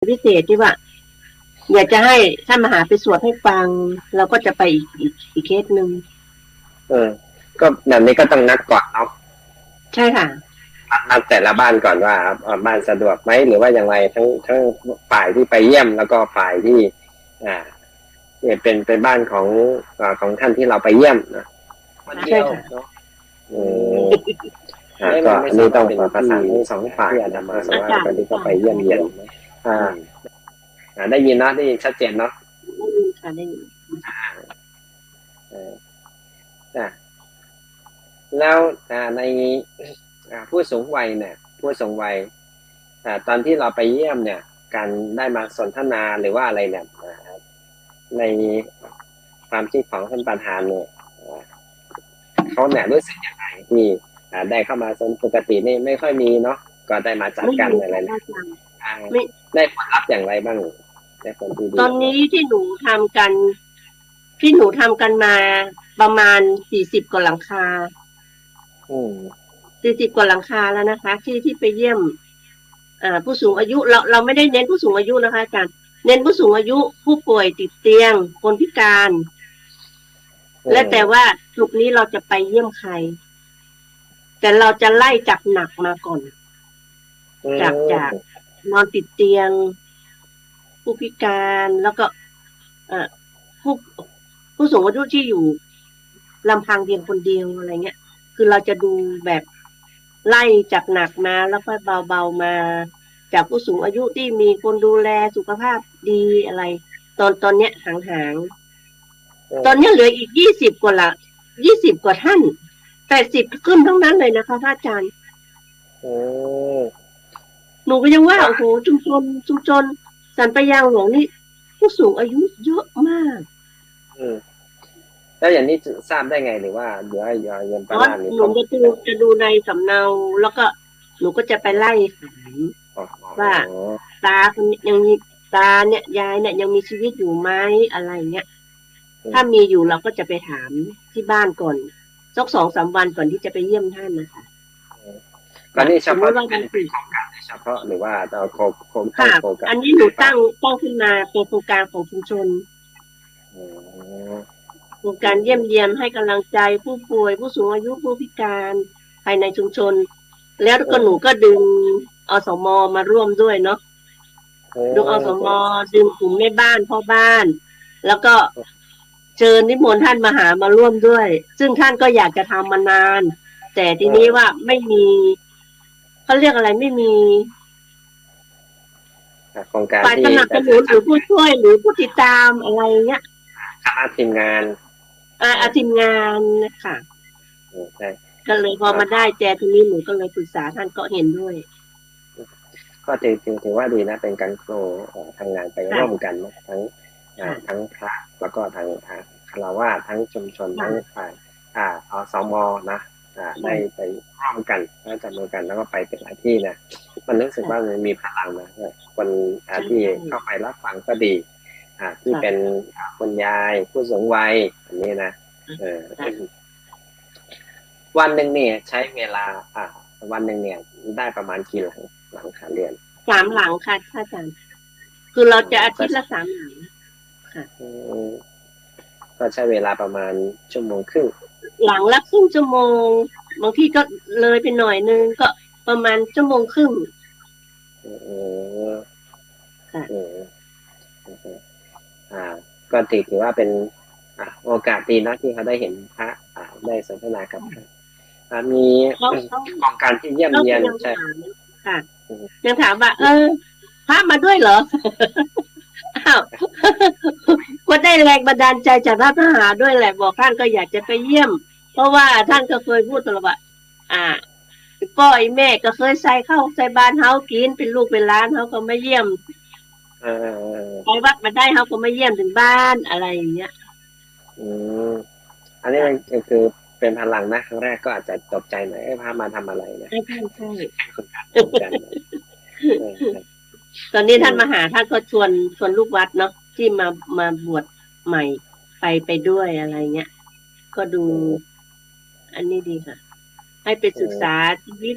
พิเศษที่ว่าอยากจะให้ท่านมหาไปสวดให้ฟังเราก็จะไปอีกเคสหนึ่งก็แบบนี้ก็ต้องนัดก่อนเนาะใช่ค่ะนัดแต่ละบ้านก่อนว่าบ้านสะดวกไหมหรือว่าอย่างไรทั้งฝ่ายที่ไปเยี่ยมแล้วก็ฝ่ายที่เนี่ยเป็นบ้านของท่านที่เราไปเยี่ยมนะใช่ค่ะก็อันนี้ต้องประสานทั้งสองฝ่ายอาจจะมาสว่าคนที่เขาไปเยี่ยมเยียนได้ยินนะได้ยินชัดเจนเนาะได้ยินค่ะได้ยินแล้วในผู้สูงวัยเนี่ยผู้สูงวัยตอนที่เราไปเยี่ยมเนี่ยการได้มาสนทนาหรือว่าอะไรเนี่ยในความคิดของท่านประธานเนี่ยเขาเนี่ยรู้สึกอย่างไรที่ได้เข้ามาสนปกตินี่ไม่ค่อยมีเนาะก็ได้มาจัดกันอะไรนะได้ผลลัพธ์อย่างไรบ้างได้ผลดีตอนนี้ที่หนูทำกันมาประมาณ40 กว่าหลังคา40 กว่าหลังคาแล้วนะคะที่ไปเยี่ยมผู้สูงอายุเราไม่ได้เน้นผู้สูงอายุนะคะอาจารย์เน้นผู้สูงอายุผู้ป่วยติดเตียงคนพิการและแต่ว่าจุดนี้เราจะไปเยี่ยมใครแต่เราจะไล่จากหนักมาก่อนจากนอนติดเตียงผู้พิการแล้วก็ผู้สูงอายุที่อยู่ลำพังเพียงคนเดียวอะไรเงี้ยคือเราจะดูแบบไล่จากหนักมาแล้วค่อยเบาๆมาจากผู้สูงอายุที่มีคนดูแลสุขภาพดีอะไรตอนเนี้ยห่างๆตอนนี้เหลืออีก20 กว่าละ20 กว่าท่าน80ขึ้นทั้งนั้นเลยนะคะพระอาจารย์หนูก็ยังว่าโอ้โหชุมชนสันปะยางหลวงนี่ผู้สูงอายุเยอะมากแล้วอย่างนี้ทราบได้ไงหรือว่าเดี๋ยวยังประมาณนี้หนูจะดูในสำเนาแล้วก็หนูก็จะไปไล่ถามว่าตาคนยังมีตาเนี่ยยายเนี่ยยังมีชีวิตอยู่ไหมอะไรเงี้ยถ้ามีอยู่เราก็จะไปถามที่บ้านก่อนสัก2-3 วันก่อนที่จะไปเยี่ยมท่านนะคะก็นี่เฉพาะเป็นโครงการเฉพาะหรือว่าเราโครงการอันนี้หนูตั้งขึ้นมาเป็นโครงการของชุมชนโครงการเยี่ยมเยียนให้กำลังใจผู้ป่วยผู้สูงอายุผู้พิการภายในชุมชนแล้วก็หนูก็ดึงอสม.มาร่วมด้วยเนาะดึงอสม.ดึงกลุ่มแม่บ้านพ่อบ้านแล้วก็เชิญนิมนต์ท่านมหามาร่วมด้วยซึ่งท่านก็อยากจะทำมานานแต่ทีนี้ว่าไม่มีเขาเรียกอะไรไม่มีโครงการฝ่ายสนับสนุนหรือผู้ช่วยหรือผู้ติดตามอะไรเงี้ยคณะทีมงานทีมงานนะคะก็เลยพอมาได้แจทีนี้หนูก็เลยปรึกษาท่านก็เห็นด้วยก็ถือว่าดีนะเป็นการโคทำงานไปร่วมกันทั้งพระแล้วก็ทั้งคฤหัสถ์ทั้งชุมชนทั้งฝ่ายอสม.นะได้ไปร่วมกันแล้วจับมือกันแล้วก็ไปเป็นหลายที่นะมันรู้สึกว่ามันมีพลังนะคนที่เข้าไปรับฟังก็ดีที่เป็นคุณยายผู้สูงวัยอันนี้นะวันหนึ่งเนี่ยใช้เวลาวันหนึ่งเนี่ยได้ประมาณกี่หลังคาเรือน3 หลังค่ะอาจารย์คือเราจะอาทิตย์ละ3 หลังค่ะก็ใช้เวลาประมาณชั่วโมงครึ่งหลังละครึ่งชั่วโมงบางทีก็เลยไปหน่อยนึงก็ประมาณชั่วโมงครึ่งก็ถือว่าเป็นโอกาสดีนะที่เขาได้เห็นพระได้สนทนากับมีโครงการที่เยี่ยมเยียนใช่ค่ะยังถามว่าพระมาด้วยเหรอก็ได้แรงบันดาลใจจากพระมหาด้วยแหละบอกท่านก็อยากจะไปเยี่ยมเพราะว่าท่านก็เคยพูดตลอดว่าพ่อไอ้แม่ก็เคยใส่บ้านเฮากินเป็นลูกเป็นหลานเฮาก็มาเยี่ยมไปวัดมาได้เฮาก็มาเยี่ยมถึงบ้านอะไรอย่างเงี้ยอันนี้มันคือเป็นพลังนะครั้งแรกก็อาจจะตกใจหน่อยพามาทำอะไรนะใช่ตอนนี้ท่านมหาท่านก็ชวนลูกวัดเนาะที่มาบวชใหม่ไปด้วยอะไรเงี้ยก็ดูอันนี้ดีค่ะให้ไปศึกษาชีวิต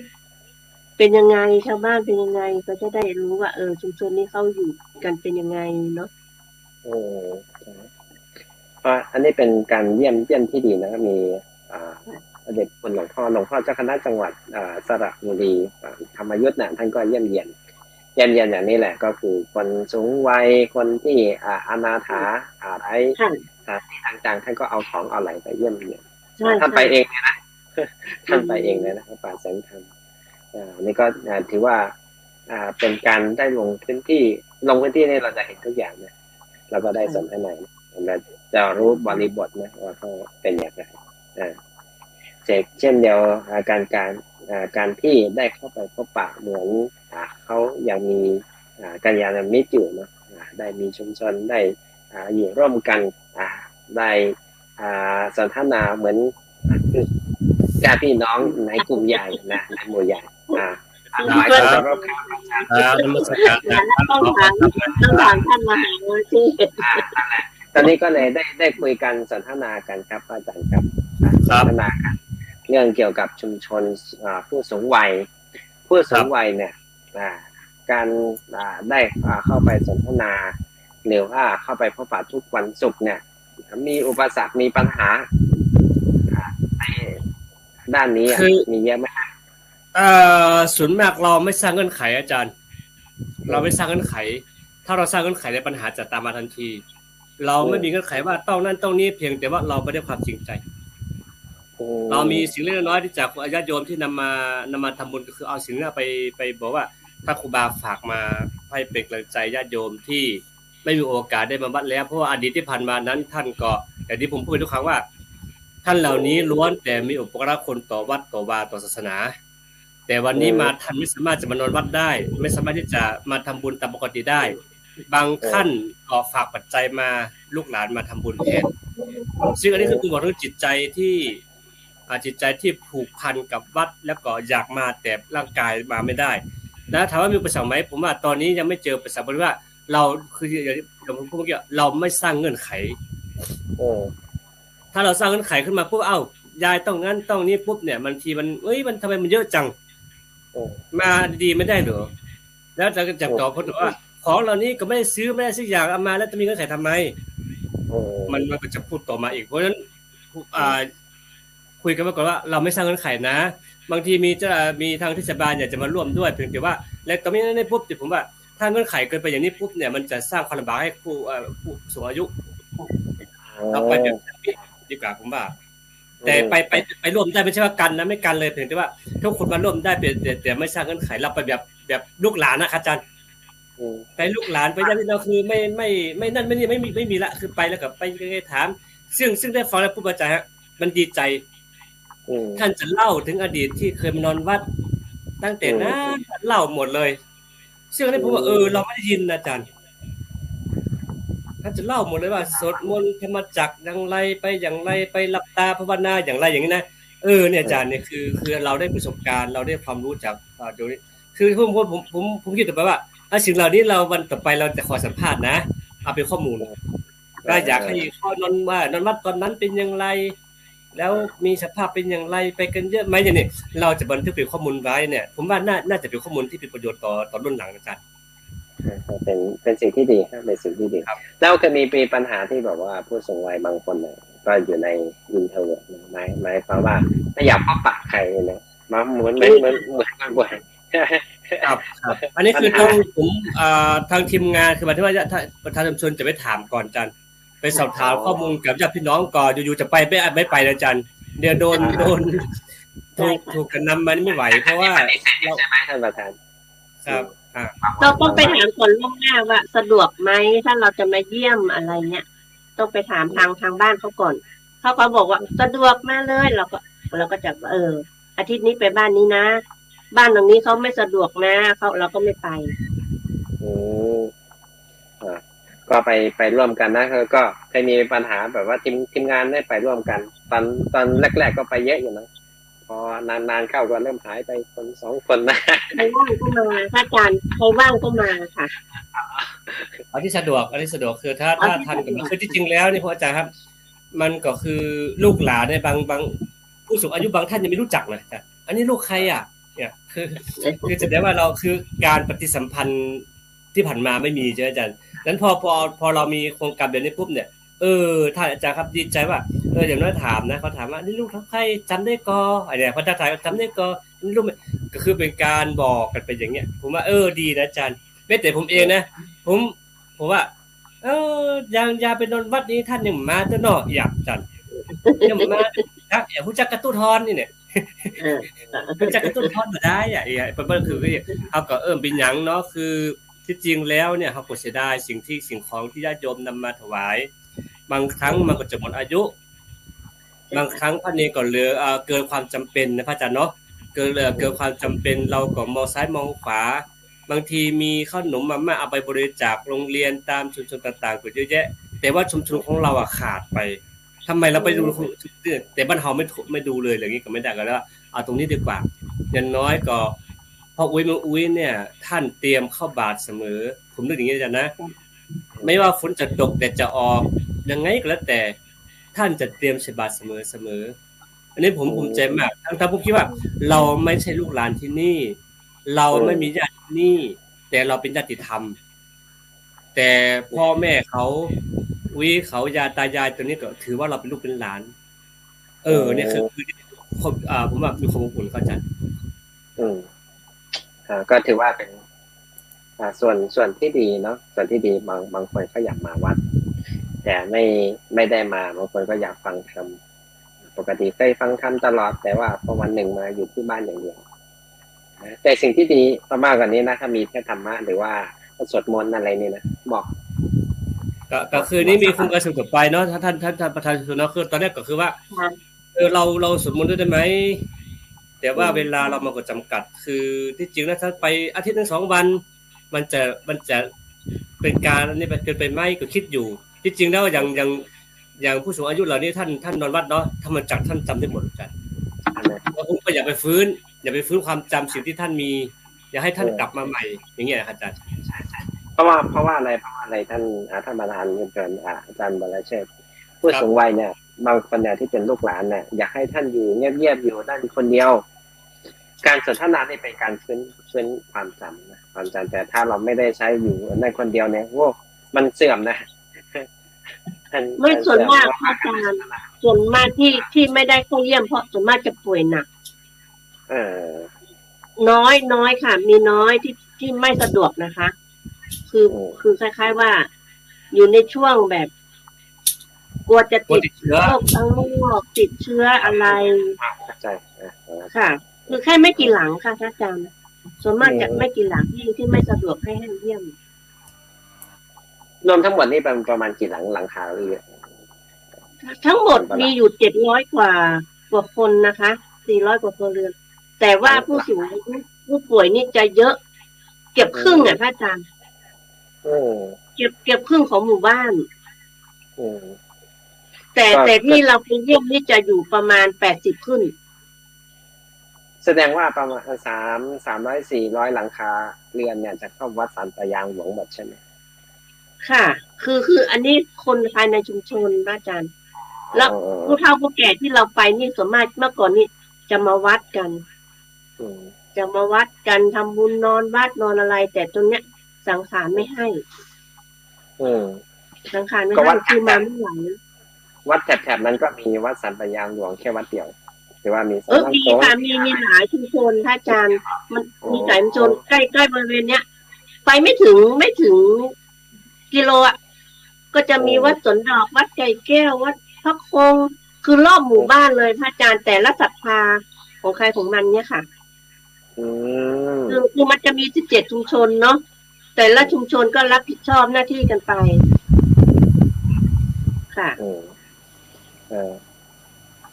เ เป็นยังไงชาวบ้านเป็นยังไงก็จะได้รู้ว่าชุมชนนี้เขาอยู่กันเป็นยังไงเนาะโอ้อันนี้เป็นการเยี่ยมที่ดีนะมีเด็กคนหลวงพ่อเจ้าคณะจังหวัดสระบุรีธรรมยุทธ์น่ะท่านก็เยี่ยมเยียนอย่างนี้แหละก็คือคนสูงวัยคนที่อนาถาไร้สถานที่ต่างๆท่านก็เอาของเอาไหลไปเยี่ยมเยียนท่านไปเองเลยนะท่านไปเองเลยนะครับป่าแสงธรรมนี่ก็ถือว่าเป็นการได้ลงพื้นที่นี่เราจะเห็นทุกอย่างนะเราก็ได้สนทนาเราจะรู้บริบทนะว่าเขาเป็นอย่างไรเช่นเดียวการที่ได้เข้าไปพบปะเหมือนเขายังมีกัลยาณมิตรอยู่เนาะได้มีชุมชนได้อยู่ร่วมกันได้สนทนาเหมือนญาติพี่น้องในกลุ่มใหญ่นะในหมู่ใหญ่หลายคนรอบข้างนมัสการต้องถามท่านมหาวิทยาลัยตอนนี้ก็เลยได้คุยกันสนทนากันครับอาจารย์ครับสนทนากันเรื่องเกี่ยวกับชุมชนผู้สูงวัยเนี่ยการได้เข้าไปสนทนาหรือว่าเข้าไปพบปะทุกวันศุกร์เนี่ยมีอุปสรรคมีปัญหาในด้านนี้มีเยอะไหมส่วนมากเราไม่สร้างเงื่อนไขอาจารย์เราไม่สร้างเงื่อนไขถ้าเราสร้างเงื่อนไขในปัญหาจะตามมาทันทีเราไม่มีเงื่อนไขว่าต้องนั่นต้องนี้เพียงแต่ว่าเราไม่ได้ความจริงใจเรามีสิ่งเล็กน้อยที่จากญาติโยมที่นำมาทำบุญก็คือเอาสิ่งนั้นไปบอกว่าถ้าครูบาฝากมาให้เป็นกำลังใจญาติโยมที่ไม่มีโอกาสได้มาวัดแล้วเพราะว่าอดีตที่ผ่านมานั้นท่านก็อย่างที่ผมพูดทุกครั้งว่าท่านเหล่านี้ล้วนแต่มีอุปการะคุณต่อวัดต่อวาต่อศาสนาแต่วันนี้มาท่านไม่สามารถจะมานอนวัดได้ไม่สามารถที่จะมาทำบุญตามปกติได้บางท่านก็ฝากปัจจัยมาลูกหลานมาทำบุญแทนซึ่งอันนี้คือบอกถึงจิตใจที่ผูกพันกับวัดแล้วก็อยากมาแต่ร่างกายมาไม่ได้นะถามว่ามีอุปสรรคไหมผมว่าตอนนี้ยังไม่เจออุปสรรคเพราะว่าเราคืออย่างผมพูดเมื่อกี้เราไม่สร้างเงื่อนไขถ้าเราสร้างเงื่อนไขขึ้นมาปุ๊บยายต้องงั้นต้องนี้ปุ๊บเนี่ยบางทีมันทำไมมันเยอะจังมาดีไม่ได้หรอแล้วจะตอบเพราะว่าของเหล่านี้ก็ไม่ได้ซื้ออย่างเอามาแล้วจะมีเงื่อนไขทำไมมันก็จะพูดต่อมาอีกเพราะฉะนั้นคุยกันมาก่อนว่าเราไม่สร้างเงื่อนไขนะบางทีมีทางเทศบาลอยากจะมาร่วมด้วยเพียงแต่ว่าแล้วตอนนี้ในปุ๊บผมว่าถ้าเงื่อนไขเกินไปอย่างนี้ปุ๊บเนี่ยมันจะสร้างความลำบากให้ผู้สูงอายุเราไปแบบดีกว่าผมว่าแต่ไปร่วมได้ไม่ใช่ว่ากันนะไม่กันเลยเพียงแต่ว่าทุกคนมาร่วมได้แต่ไม่สร้างเงื่อนไขเราไปแบบลูกหลานนะครับอาจารย์ไปลูกหลานไปญาติพี่น้องคือไม่นั่นไม่นี่ไม่มีละคือไปแล้วก็ไปถามซึ่งได้ฟังแล้วผู้บรรยายฮะมันดีใจท่านจะเล่าถึงอดีตที่เคยมานอนวัดตั้งแต่นั้นเล่าหมดเลยซึ่งได้ผมว่าเราไม่ได้ยินอาจารย์ท่านจะเล่าหมดเลยว่าสวดมนต์ธรรมจักรอย่างไรไปอย่างไรไปหลับตาภาวนาอย่างไรอย่างนี้นะเนี่ยอาจารย์เนี่ยคือเราได้ประสบการณ์เราได้ความรู้จากตรงนี้คือผมคิดแต่ว่าสิ่งเหล่านี้เราวันต่อไปเราจะขอสัมภาษณ์นะเอาเป็นข้อมูลก็อยากให้ข้อนอนวัดตอนนั้นเป็นอย่างไรแล้วมีสภาพเป็นอย่างไรไปกันเยอะไหมอย่างนี้เราจะบันทึกเป็นข้อมูลไว้เนี่ยผมว่าน่าจะเป็นข้อมูลที่เป็นประโยชน์ต่อรุ่นหลังอาจารย์เป็นสิ่งที่ดีครับเป็นสิ่งที่ดีแล้วก็มีปัญหาที่แบบว่าผู้สูงวัยบางคนเนี่ยก็อยู่ในอินเทอร์เน็ตหมายความว่าไม่อยากพบปะใครเนี่ยมาเหมือนกันบ่อยครับอันนี้คือทางทีมงานคือหมายถึงว่าถ้าประธานชุมชนจะไปถามก่อนอาจารย์ไปสอบถามข้อมูลกับญาติพี่น้องก่อนอยู่ๆจะไปไม่ไปอาจารย์เดี๋ยวโดนถูกกันนำมันไม่ไหวเพราะว่าใช่ไหมท่านประธานครับเราต้องไปถามคนล่วงหน้าว่าสะดวกไหมถ้าเราจะมาเยี่ยมอะไรเนี่ยต้องไปถามทางบ้านเขาก่อนเขาบอกว่าสะดวกมาเลยเราก็จะอาทิตย์นี้ไปบ้านนี้นะบ้านตรงนี้เขาไม่สะดวกนะเราก็ไม่ไปก็ไปร่วมกันนะก็เคยมีปัญหาแบบว่าทีมงานได้ไปร่วมกันตอนแรกๆก็ไปเยอะอยู่นะพอนานๆเข้าก็เริ่มหายไปคน2คนนะใครว่างก็มาถ้าอาจารย์ใครว่างก็มาค่ะอันที่สะดวกคือถ้าทันกับคือที่จริงแล้วนี่พ่ออาจารย์ครับมันก็คือลูกหลานในบางผู้สูงอายุบางท่านยังไม่รู้จักนะอาจารย์อันนี้ลูกใครอ่ะ เนี่ยคือแสดงว่าเราคือการปฏิสัมพันธ์ที่ผ่านมาไม่มีใช่ไหมอาจารย์นั้นพอเรามีโครงการแบบนี้ปุ๊บเนี่ยท่านอาจารย์ครับดีใจว่าอย่างน้อยถามนะเขาถามว่านี่ลูกใครจำได้กออะไรเนี่ยพอจะถามจำได้กอนี่ลูกก็คือเป็นการบอกกันไปอย่างเงี้ยผมว่าดีนะอาจารย์แม้แต่ผมเองนะผมว่าอย่าไปนอนวัดนี้ท่านยังมาตัวเนาะอยากอาจารย์ยังมาอย่าผู้จักกระตุ้นทอนนี่เนี่ยผู้จักกระตุ้นทอนมาได้อ่ะเป็นคือเขาก็เป็นหยังเนาะคือที่จริงแล้วเนี่ยเขาก็เสียดายสิ่งของที่ญาติโยมนำมาถวายบางครั้งมันก็จะหมดอายุบางครั้งพระเนรก็เหลือเกินความจำเป็นนะพระอาจารย์เนาะเกินความจำเป็นเราก็มองซ้ายมองขวาบางทีมีขนมมาเอาไปบริจาคโรงเรียนตามชุมชนต่างๆก็เยอะแยะแต่ว่าชุมชนของเราขาดไปทำไมเราไปดูแต่บ้านเฮาไม่ดูเลยอย่างนี้ก็ไม่ได้ก็แล้วเอาตรงนี้ดีกว่าอย่างน้อยก็พออุ้ยเนี่ยท่านเตรียมเข้าบาตรเสมอผมนึกอย่างนี้อาจารย์นะไม่ว่าฝนจะตกแดดจะออกยังไงก็แล้วแต่ท่านจะเตรียมใส่บาตรเสมออันนี้ผมภูมิใจมากทั้งผมคิดว่าเราไม่ใช่ลูกหลานที่นี่เราไม่มีญาติที่นี่แต่เราเป็นญาติธรรมแต่พ่อแม่เขาเขายาตายายตัวนี้ก็ถือว่าเราเป็นลูกเป็นหลานเนี่ยคือผมว่ามีความอบอุ่นเข้าใจก็ถือว่าเป็นส่วนที่ดีเนาะส่วนที่ดีบางคนก็อยากมาวัดแต่ไม่ได้มาบางคนก็อยากฟังธรรมปกติเคยฟังธรรมตลอดแต่ว่าพอวันหนึ่งมาอยู่ที่บ้านอย่างเดียวแต่สิ่งที่ดีมากกว่านี้นะถ้ามีแค่ธรรมะหรือว่าสวดมนต์อะไรนี่นะบอกก็คือนี่มีคุณกระสุนต่อไปเนาะถ้าท่านประธานสุนทรคือตอนแรกก็คือว่าเราสวดมนต์ได้ไหมแต่ว่าเวลาเรามากดจำกัดคือที่จริงแล้วถ้าไปอาทิตย์นึง2 วันมันจะเป็นการนี่เป็นไปไม่ก็คิดอยู่ที่จริงแล้วอย่างผู้สูงอายุเหล่านี้ท่านนอนวัดเนาะถ้ามันจักท่านจำได้หมดกันแล้วผมก็อย่าไปฟื้นความจำสิ่งที่ท่านมีอย่าให้ท่านกลับมาใหม่อย่างเงี้ยอาจารย์เพราะว่าอะไรท่านประธานเชิญอาจารย์บรรเชษฐ์ผู้สูงวัยเนี่ยบางคนเนี่ยที่เป็นลูกหลานเนี่ยอยากให้ท่านอยู่เงียบๆอยู่ด้านคนเดียวการสนทนานี่เป็นการฟื้นความจำนะความจำแต่ถ้าเราไม่ได้ใช้อยู่ในคนเดียวเนี่ยมันเสื่อมนะไม่ส่วนมากอาจารย์ส่วนมากที่ไม่ได้เข้าเยี่ยมเพราะส่วนมากจะป่วยหนักน้อยค่ะมีน้อยที่ไม่สะดวกนะคะคือคล้ายๆว่าอยู่ในช่วงแบบกลัวจะติดโรคทั้งโรคติดเชื้ออะไรค่ะคือแค่ไม่กี่หลังค่ะอาจารย์ส่วนมากจะไม่กี่หลังที่ไม่สะดวกให้เยี่ยมรวมทั้งหมดนี่ประมาณกี่หลังคาเรือนทั้งหมดมีอยู่700 กว่าคนนะคะ400 กว่าครัวเรือนแต่ว่าผู้สูงอายุผู้ป่วยนี่จะเยอะเก็บครึ่งอ่ะพระอาจารย์เก็บครึ่งของหมู่บ้านแต่ที่เราไปเยี่ยมนี่จะอยู่ประมาณ80ขึ้นแสดงว่าประมาณ300-400หลังคาเรือนเนี่ยจะเข้าวัดสันปะยางหลวงหมดใช่ไหมค่ะคืออันนี้คนภายในชุมชนอาจารย์แล้วผู้เฒ่าผู้แก่ที่เราไปนี่ส่วนมากเมื่อก่อนนี่จะมาวัดกันทำบุญนอนวัดนอนอะไรแต่ตรงเนี้ยสังขารไม่ให้สังขารไม่ให้คือมาไม่ไหววัดแถบนั้นก็มีวัดสันปะยางหลวงแค่วัดเดียวหรือว่ามีมีค่ะมีหลายชุมชนท่านอาจารย์มันมีหลายชุมชนใกล้บริเวณเนี้ยไปไม่ถึงกิโลอ่ะก็จะมีวัดสวนดอกวัดไก่แก้ววัดพระคงคือรอบหมู่บ้านเลยท่านอาจารย์แต่ละศรัทธาของใครของมันเนี่ยค่ะคือมันจะมี17ชุมชนเนาะแต่ละชุมชนก็รับผิดชอบหน้าที่กันไปค่ะ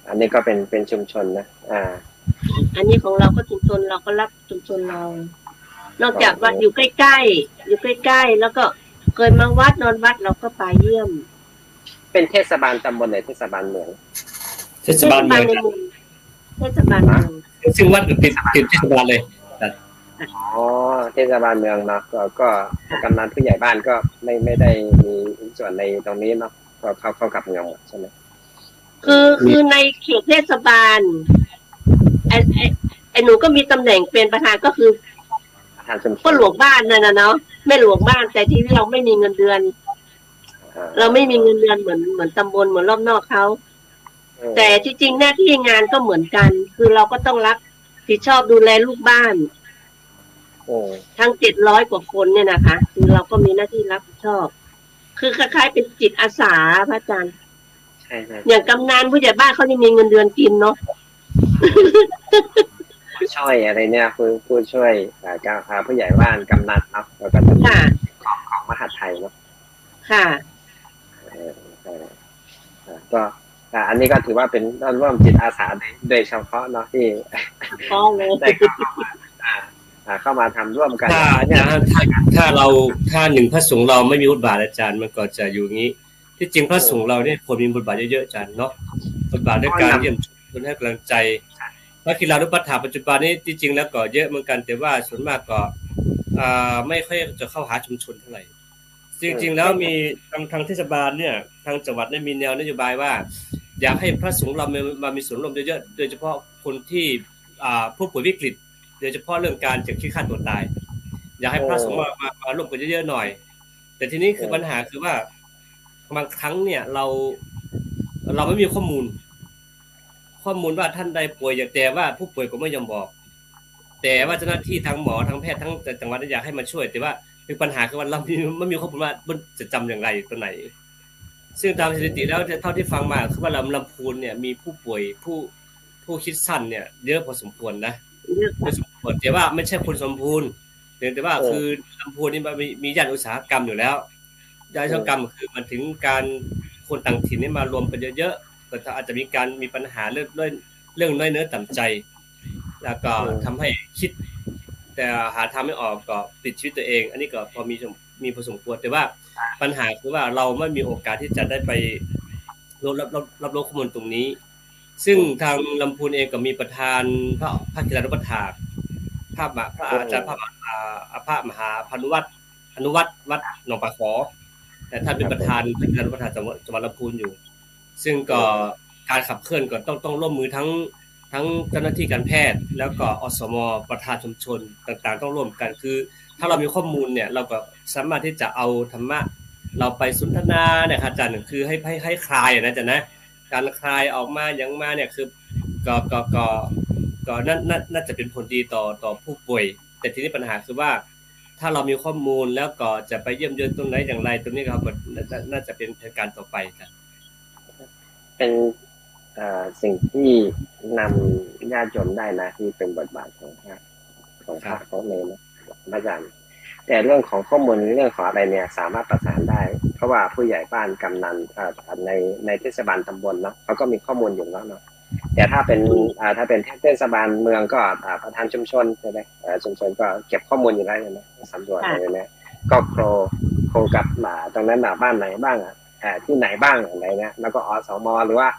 อันนี้ก็เป็นชุมชนนะอันนี้ของเราก็ชุมชนเราก็รับชุมชนเรานอกจากว่าอยู่ใกล้ๆแล้วก็เคยมาวัดนอนวัดเราก็ไปเยี่ยมเป็นเทศบาลตำบลไหนเทศบาลเมืองเทศบาลเมืองซึ่งวัดติดเทศบาลเลยเทศบาลเมืองเนาะก็กำนันผู้ใหญ่บ้านก็ไม่ได้มีส่วนในตรงนี้เนาะก็เข้ากับเมืองใช่ไหมคือในเขตเทศบาลไอ หนูก็มีตำแหน่งเป็นประธานก็คือ ประธานชุมช ก็ น หลวงบ้านนั่นนะเนาะแม่หลวงบ้านแต่ที่เราไม่มีเงินเดือน เราไม่มีเงินเดือนเหมือนตำบลเหมือนรอบนอกเขาแต่ที่จริงหน้าที่งานก็เหมือนกัน คือเราก็ต้องรับผิดชอบดูแลลูกบ้านทั้ง700 กว่าคนเนี่ยนะคะคือเราก็มีหน้าที่รับผิดชอบ คือคล้ายๆเป็นจิตอาสาพระอาจารย์ ใช่ใช่ อย่างกำนันผู้ใหญ่บ้านเขายังมีเงินเดือนกินเนาะ ผู้ช่วยอะไรเนี่ยผู้ช่วยการผู้ใหญ่บ้านกำนันเนาะแล้วก็จะมี ค่ะ ของมหาดไทยเนาะ ค่ะ ก็อันนี้ก็ถือว่าเป็นร่วมจิตอาสาโดยเฉพาะเนาะที่ ก็เลย ได้เข้ามาทำร่วมกัน ถ้าหนึ่งพระสงฆ์เราไม่มีบทบาทอาจารย์มันก็จะอยู่อย่างนี้ที่จริงพระสงฆ์เราเนี่ยควรมีบทบาทเยอะๆอาจารย์เนาะบทบาทในการเยี่ยมชมให้กำลังใจพระกีฬานุปัฏฐานปัจจุบันนี้ที่จริงแล้วก็เยอะเหมือนกันแต่ว่าส่วนมากก็ไม่ค่อยจะเข้าหาชุมชนเท่าไหร่จริงๆแล้วมีทางเทศบาลเนี่ยทางจังหวัดได้มีแนวนโยบายว่าอยากให้พระสงฆ์เรามามีส่วนร่วมเยอะๆโดยเฉพาะคนที่ผู้ป่วยวิกฤตโดยเฉพาะเรื่องการจะคิดฆ่าตัวตายอยากให้พระสงฆ์มาร่วมกันเยอะๆหน่อยแต่ทีนี้คือปัญหาคือว่าบางครั้งเนี่ยเราไม่มีข้อมูลว่าท่านใดป่วยอย่างแต่ว่าผู้ป่วยก็ไม่ยอมบอกแต่ว่าเจ้าหน้าที่ทางหมอทางแพทย์ทั้งจังหวัดอยากให้มาช่วยแต่ว่าเป็นปัญหาคือว่าเราไม่มีข้อมูลว่าจะจำอย่างไรตัวไหนซึ่งตามสถิติแล้วเท่าที่ฟังมาคือว่าลำพูนเนี่ยมีผู้ป่วยผู้คิดสั้นเนี่ยเยอะพอสมควรนะพอสมควรแต่ว่าไม่ใช่คนสมบูรณ์แต่ว่าคือลำพูนนี่มันมีย่านอุตสาหกรรมอยู่แล้วย่านอุตสาหกรรมคือมันถึงการคนต่างถิ่นนี่มารวมกันเยอะๆก็อาจจะมีปัญหาเรื่องน้อยเนื้อต่ำใจแล้วก็ทำให้คิดแต่หาทางไม่ออกก็ติดชีวิตตัวเองอันนี้ก็พอมีพอสมควรแต่ว่าปัญหาคือว่าเราไม่มีโอกาสที่จะได้ไปรับรู้ข้อมูลตรงนี้ซึ่งทางลำพูนเองก็มีประธานพระกีฬานุปัฏฐานพระอาจารย์พระมหาพานุวัฒน์วัดหนองปลาขอแต่ท่านเป็นประธานพระกีฬานุปัฏฐานจังหวัดลำพูนอยู่ซึ่งก็การขับเคลื่อนก็ต้องร่วมมือทั้งเจ้าหน้าที่การแพทย์แล้วก็อสม.ประธานชุมชนต่างๆต้องร่วมกันคือถ้าเรามีข้อมูลเนี่ยเราก็สามารถที่จะเอาธรรมะเราไปสนทนาเนี่ยอาจารย์คือให้คลายนะจ๊ะนะการคลายออกมาอย่างมาเนี่ยคือก็น่าจะเป็นผลดีต่อผู้ป่วยแต่ทีนี้ปัญหาคือว่าถ้าเรามีข้อมูลแล้วก็จะไปเยี่ยมเยือนตรงไหนอย่างไรตรงนี้เราก็น่าจะเป็นแผนการต่อไปครับเป็นสิ่งที่นำญาติโยมได้นะที่เป็นบทบาทของพระเขาเลยนะอาจารย์แต่เรื่องของข้อมูลเรื่องของอะไรเนี่ยสามารถประสานได้เพราะว่าผู้ใหญ่บ้านกำนันในเทศบาลตำบลเนาะเขาก็มีข้อมูลอยู่แล้วเนาะแต่ถ้าเป็นเทศบาลเมืองก็ประธานชุมชนใช่ไหมชุมชนก็เก็บข้อมูลอยู่แล้วใช่ไหมสำรวจอะไรเนี่ยก็โคกับตรงนั้นบ้านไหนบ้างที่ไหนบ้างอะไรเนี่ยแล้วก็อสม.หรือว่า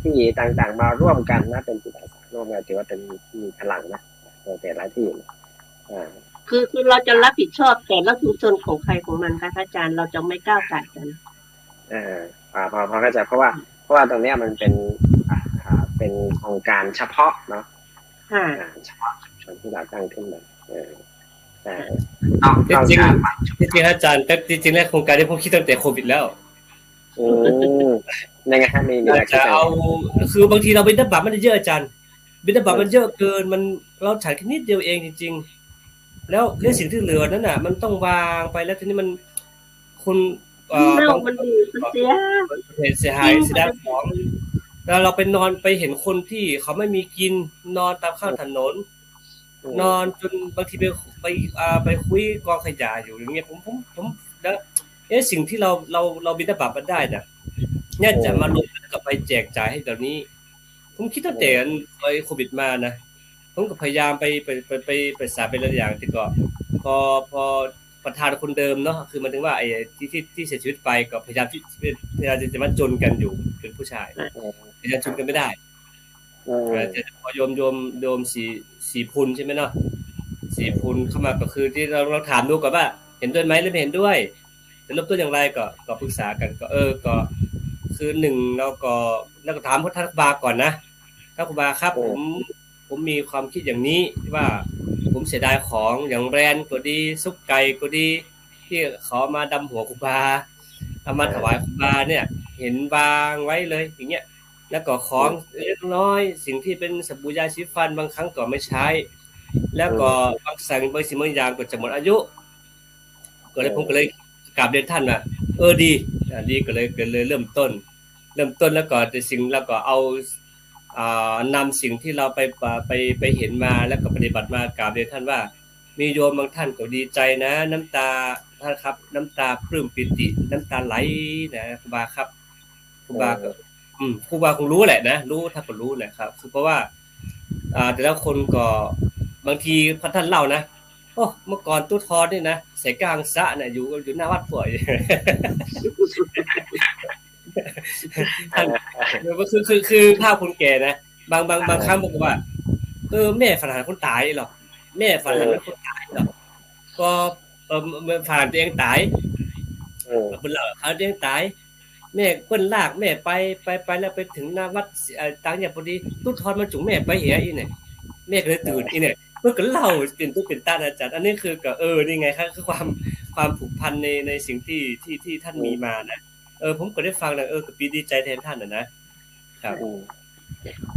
ที่ต่างๆมาร่วมกันนะเป็นจิตอาสาร่วมกันถือว่าเป็นมีพลังนะแต่ละที่คือเราจะรับผิดชอบแต่ละชุมชนของใครของมันค่ะอาจารย์เราจะไม่ก้าวไก่กันพอเข้าใจเพราะว่าตรงนี้มันเป็นโครงการเฉพาะเนาะเฉพาะชุมชนที่เราตั้งขึ้นมาจริงอาจารย์แต่จริงๆแล้วโครงการที่ผมคิดตั้งแต่โควิดแล้วยังไงฮะมีอะไรจะเอาคือบางทีเราบิณฑบาตมันเยอะอาจารย์บิณฑบาตมันเยอะเกินมันเราฉันแค่นิดเดียวเองจริงๆแล้วเรื่องสิ่งที่เหลือนั้นน่ะมันต้องวางไปแล้วทีนี้มันคุณมันเสียหายเสียดายของแล้วเราไปนอนไปเห็นคนที่เขาไม่มีกินนอนตามข้างถนนนอนจนบางทีไปคุยกองขยะอยู่อย่างเงี้ยผมแล้วสิ่งที่เราบิณฑบาตมันได้น่ะเนี่ยจะมาลงกับไปแจกจ่ายให้เดี๋ยวนี้ผมคิดตั้งแต่โควิดมานะผมก็พยายามไปสาเป็นหลายอย่างที่ก็พอประธานคนเดิมเนาะคือมันถึงว่าไอ้ที่เสียชีวิตไปก็พยายามจะมาจนกันอยู่เป็นผู้ชายพยายามจนกันไม่ได้แต่พอโยมสีพุนใช่ไหมเนาะสีพุนเข้ามาก็คือที่เราถามดูก่อนว่าเห็นด้วยไหมหรือไม่เห็นด้วยจะเริ่มต้นอย่างไรก็ปรึกษากันก็คือหนึ่งเราก็ถามท่านครูบาก่อนนะท่านครูบาครับผม ผมมีความคิดอย่างนี้ว่าผมเสียดายของอย่างแบรนด์ก็ดีซุปไก่ก็ดีที่เขามาดำหัวครูบาเอามาถวายครูบาเนี่ยเห็นวางไว้เลยอย่างเงี้ยแล้วก็ของเล็กน้อยสิ่งที่เป็นสบู่ยาสีฟันบางครั้งก็ไม่ใช้แล้วก็บางสิ่งบางอย่างก็จะหมดอายุก็เลยผมก็เลยกราบเรียนท่านว่าดีก็เลยเริ่มต้นแล้วก็แต่สิ่งแล้วก็เอานำสิ่งที่เราไปเห็นมาแล้วก็ปฏิบัติมากราบเรียนท่านว่ามีโยมบางท่านก็ดีใจนะน้ำตาท่านครับน้ำตาปลื้มปิติน้ำตาไหลนะครูบาครับครูบาก็ครูบาคงรู้แหละนะรู้ถ้าก็รู้แหละครับคือเพราะว่าแต่ละคนก็บางทีพระท่านเล่านะโอ้เมื่อก่อนตู้ทอนนี่นะใส่กลางสระเนี่ยอยู่หน้าวัดป่วยท่านคือภาพคนแก่นะบางครั้งบอกว่าแม่ฝันหาคนตายหรอแม่ฝันหาคนตายหรอก็ฝันตัวเองตายเพิ่นเล่าเขาตัวเองตายแม่เพิ่นลากแม่ไปแล้วไปถึงหน้าวัดต่างอย่างพอดีตู้ทอนมันจุงแม่ไปเหียอีเนี่ยแม่ก็เลยตื่นอีเนี่ยเมื่อก็เล่าเป็นตู้เป็นตาอาจารย์อันนี้คือก็นี่ไงครับคือความผูกพันในสิ่งที่ท่านมีมานะผมก็ได้ฟังแล้วก็ปีดีใจแทนท่านนะครับ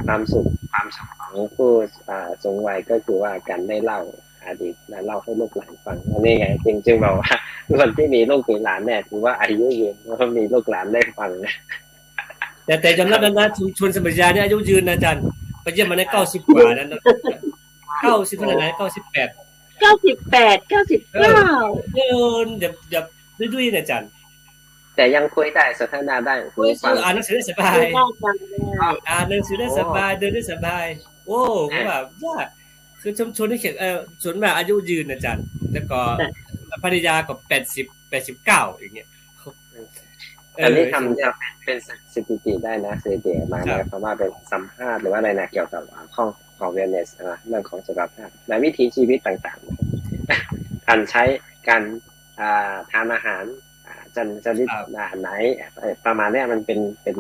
ความสุขของผู้สูงวัยก็คือว่าการได้เล่าอดีตและเล่าให้ลูกหลานฟังนี่ไงจึงบอกว่าคนที่มีลูกมีหลานเนี่ยถือว่าอายุยืนเพราะมีลูกหลานได้ฟังนะแต่จำนับนะชวนสมัยยาเนี่ยอายุยืนนะอาจารย์ไปเยี่ยมมาใน90กว่านั้น90เท่าไหร่98 99อย่าดุยๆนะอาจารย์แต่ยังคุยได้สนทนาได้คุยอ่านหนังสือได้สบายอ่านหนังสือได้สบายเดินได้สบายโอ้ผมแบบว่าคือชนที่เขียนส่วนมากอายุยืนอาจารย์แล้วก็ภรรยาก็89อย่างเงี้ยอันนี้ทำเป็นสถิติได้นะสถิติมาเพราะว่าเป็นสัมภาษณ์หรือว่าอะไรนะเกี่ยวกับข้อของ wellness นะเรื่องของสุขภาพและวิถีชีวิตต่างๆการใช้การทานอาหารจะนิดไหนประมาณนี้มันเป็น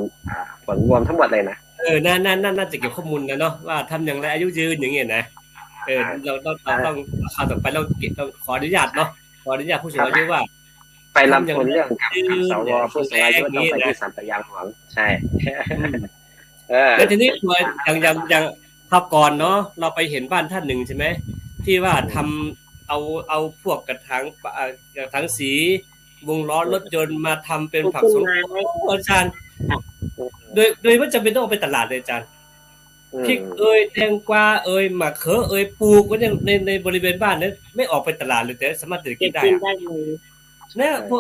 ผลรวมทั้งหมดเลยนะน่าจะเก็บข้อมูลนะเนาะว่าทำอย่างไรอายุยืนอย่างเงี้ยนะเราต้องข่าวต่อไปเราขออนุญาตเนาะขออนุญาตผู้สูงอายุว่าไปรำพึงเรื่องกับสวผู้สูงอายุต้องไปที่สัมปยางหลวงใช่แล้วทีนี้อย่างข่าวก่อนเนาะเราไปเห็นบ้านท่านหนึ่งใช่ไหมที่ว่าทำเอาพวกกระถางสีวงล้อรถยนต์มาทำเป็นผักสวนอาจารย์โดยไม่จำเป็นต้องเอาไปตลาดเลยอาจารย์พริกแตงกวามะเขือปลูกไว้ในบริเวณบ้านนั้นไม่ออกไปตลาดเลยแต่สามารถถือกินได้นะพอ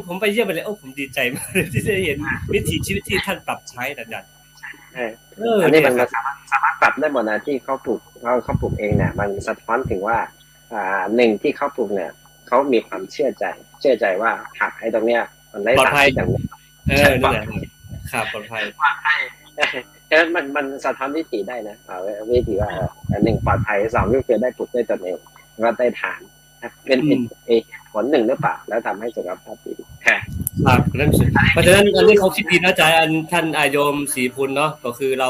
ผมไปเยี่ยมไปเลยผมดีใจมากที่ได้เห็นวิถีชีวิตที่ท่านปรับใช้อาจารย์อันนี้มันสามารถปรับได้หมดนะที่เขาปลูกเองเนี่ยมันสะท้อนถึงว่าหนึ่งที่เขาปลูกเนี่ยเขามีความเชื่อใจว่าผักไอ้ตรงเนี้ยมันได้ปลอดภัยอย่างนี้นั่นแหละครับปลอดภัยฉะนั้นมันสะท้อนวิถีได้นะวิถีว่าหนึ่งปลอดภัยสองก็คือได้ปลูกด้วยตนเองแล้วได้ทานเป็นผลหนึ่งหรือเปล่าแล้วทำให้สุขภาพดีครับนั่นสิเพราะฉะนั้นอันนี้เขาคิดดีนะอาจารย์ท่านอาโยมศรีพุนเนาะก็คือเรา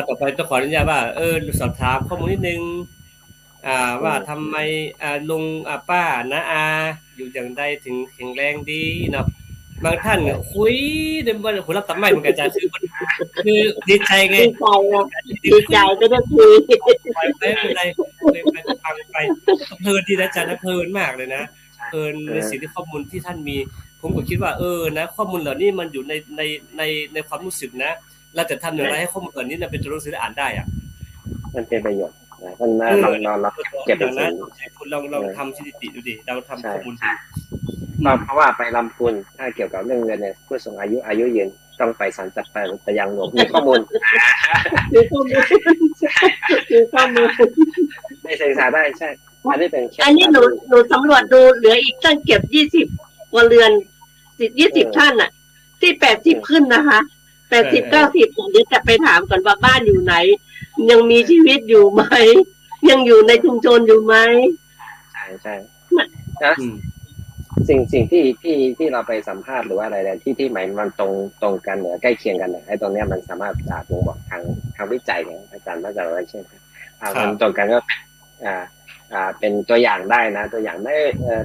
ต่อไปต้องขออนุญาตว่าสอบถามข้อมูลนิดนึงว่าทำไมลุงป้านะอยู่อย่างใดถึงแข็งแรงดีเนาะบางท่านคุยเดี๋ยวมันหัวรับตับไม่เหมือนกันอาจารย์คือดีใจไงดีใจไม่ได้คุยไม่เป็นไรไปฟังไปเพลินดีนะอาจารย์นะเพลินมากเลยนะเพลินในสิ่งที่ข้อมูลที่ท่านมีผมก็คิดว่านะข้อมูลเหล่านี้มันอยู่ในความรู้สึกนะเราจะทำอย่างไรให้ข้อมูลเหล่านี้เป็นตัวหนังสืออ่านได้มันเป็นประโยชน์มันเราเก็บอย่างนั้นคุณลองทำสถิติดูดิเราทำข้อมูลเพราะว่าไปลำพูนถ้าเกี่ยวกับเรื่องเงินเนี่ยผู้สูงอายุยืนต้องไปสันจัดไปยังหลวงมีข้อมูลไม่ศึกษาได้ใช่อันนี้เป็นอันนี้หนูสำรวจดูเหลืออีกตั้งเก็บ20กว่าเรือน20ท่านอ่ะที่80ขึ้นนะคะ80 90เดี๋ยวจะไปถามก่อนว่าบ้านอยู่ไหนยังมีชีวิตอยู่ไหมยังอยู่ในชุมชนอยู่ไหมใช่แล้วสิ่งที่เราไปสัมภาษณ์หรือว่าอะไรที่หมายมันตรงกันเนี่ยใกล้เคียงกันเนี่ยไอ้ตรงเนี้ยมันสามารถบ่งบอกทางวิจัยเนี่ยอาจารย์น่าจะไว้ใช่ไหม มันตรงกันก็เป็นตัวอย่างได้นะตัวอย่างได้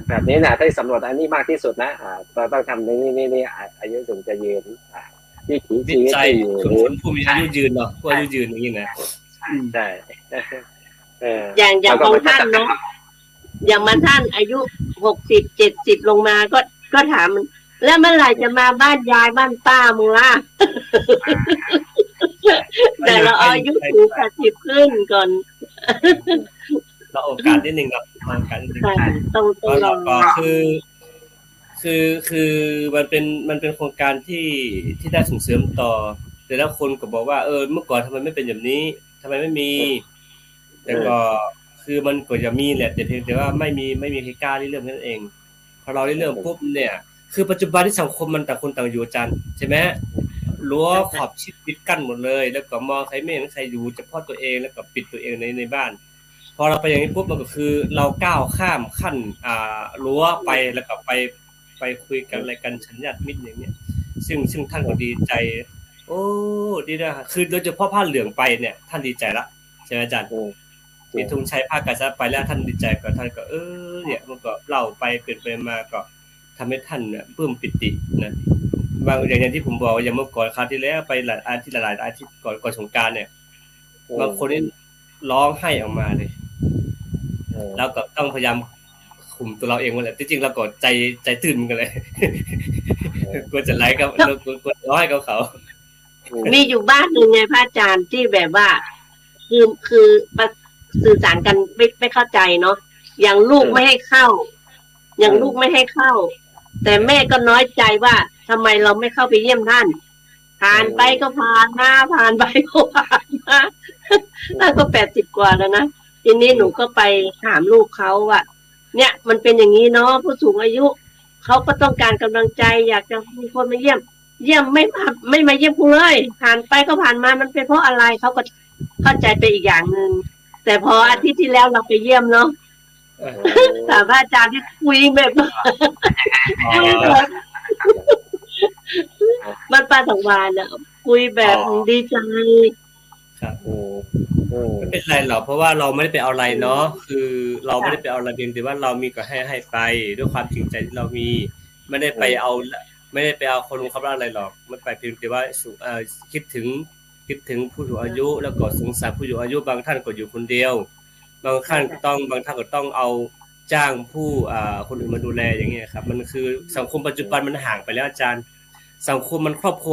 แบบนี้นะได้สำรวจอันนี้มากที่สุดนะเราต้องทำนี่อายุสูงจะยืนวิถีชีวิตที่อยู่คนผู้มีอายุยืนเนาะผู้อายุยืนอย่างนี้นะใช่อย่างบางท่านเนาะอย่างบางท่านอายุ60 70ลงมาก็ถามมันแล้วเมื่อไหร่จะมาบ้านยายบ้านป้ามึงล่ะแต่เราอายุถึง80ขึ้นก่อนเราโอกาสนิดนึงเนาะโอกาสนิดนึงต้องก็คือมันเป็นโครงการที่ได้ส่งเสริมต่อแต่ละคนก็บอกว่าเมื่อก่อนทำไมไม่เป็นแบบนี้ทำไมไม่มีแต่ก็คือมันก็จะมีแหละแต่เพียงแต่ว่าไม่มีใครกล้าเรื่องนั้นเองพอเราได้เรื่องปุ๊บเนี่ยคือปัจจุบันที่สังคมมันต่างคนต่างอยู่อาจารย์ใช่ไหมรั้วขอบชิดปิดกั้นหมดเลยแล้วก็มองใครไม่เห็นใครอยู่เฉพาะตัวเองแล้วก็ปิดตัวเองในบ้านพอเราไปอย่างนี้ปุ๊บมันก็คือเราก้าวข้ามขั้นรั้วไปแล้วก็ไปคุยกันอะไรกันฉันญาติมิตรอย่างเงี้ยซึ่งท่านก็ดีใจโอ้ดีนะคือโดยเฉพาะผ้าเหลืองไปเนี่ยท่านดีใจละใช่ไหมอาจารย์มีธงชัยผ้ากาสะไปแล้วท่านดีใจก็ท่านก็เนี่ยมันก็เล่าไปเปลี่ยนไปมาก็ทำให้ท่านเนี่ยปลื้มปิตินะบางอย่างที่ผมบอกอย่างเมื่อก่อนคราวที่แล้วไปหลายอาทิตย์ก่อนสงกรานต์เนี่ยบางคนนี่ร้องไห้ออกมาเลยแล้วก็ต้องพยายามคุมตัวเราเองว่าแหละจริงๆเราก็ใจตื่นกันเลยกลัวจะไล่กับกลัวร้องให้เขามีอยู่บ้านนึงไงพระอาจารย์ที่แบบว่าคือสื่อสารกันไม่เข้าใจเนาะอย่างลูกไม่ให้เข้าอย่างลูกไม่ให้เข้าแต่แม่ก็น้อยใจว่าทำไมเราไม่เข้าไปเยี่ยมท่านผ่านไปก็ผ่านมาผ่านไปก็ผ่านมาท่านก็80กว่าแล้วนะทีนี้หนูก็ไปถามลูกเขาว่าเนี่ยมันเป็นอย่างนี้เนาะผู้สูงอายุเขาก็ต้องการกำลังใจอยากจะมีคนมาเยี่ยมไม่มาเยี่ยมกูเลยผ่านไปก็ผ่านมามันเป็นเพราะอะไรเขาก็เข้าใจไปอีกอย่างนึงแต่พออาทิตย์ที่แล้วเราไปเยี่ยมเนาะถามอาจารย์ที่คุยแบบมันปาสังวานอะคุยแบบดีใจครับไม่เป็นไรหรอกเพราะว่าเราไม่ได้ไปเอาอะไรเนาะคือเราไม่ได้ไปเอาอะไรเพียงแต่ว่าเรามีก็ให้ไปด้วยความจริงใจที่เรามีไม่ได้ไปเอาคนรู้ครับอะไรหรอกไม่ไปเพียงแต่ว่าคิดถึงผู้สูงอายุแล้วก็สงสารผู้สูงอายุบางท่านก็อยู่คนเดียวบางท่านก็ต้องเอาจ้างผู้คนอื่นมาดูแลอย่างเงี้ยครับมันคือสังคมปัจจุบันมันห่างไปแล้วอาจารย์สังคมมันครอบครัว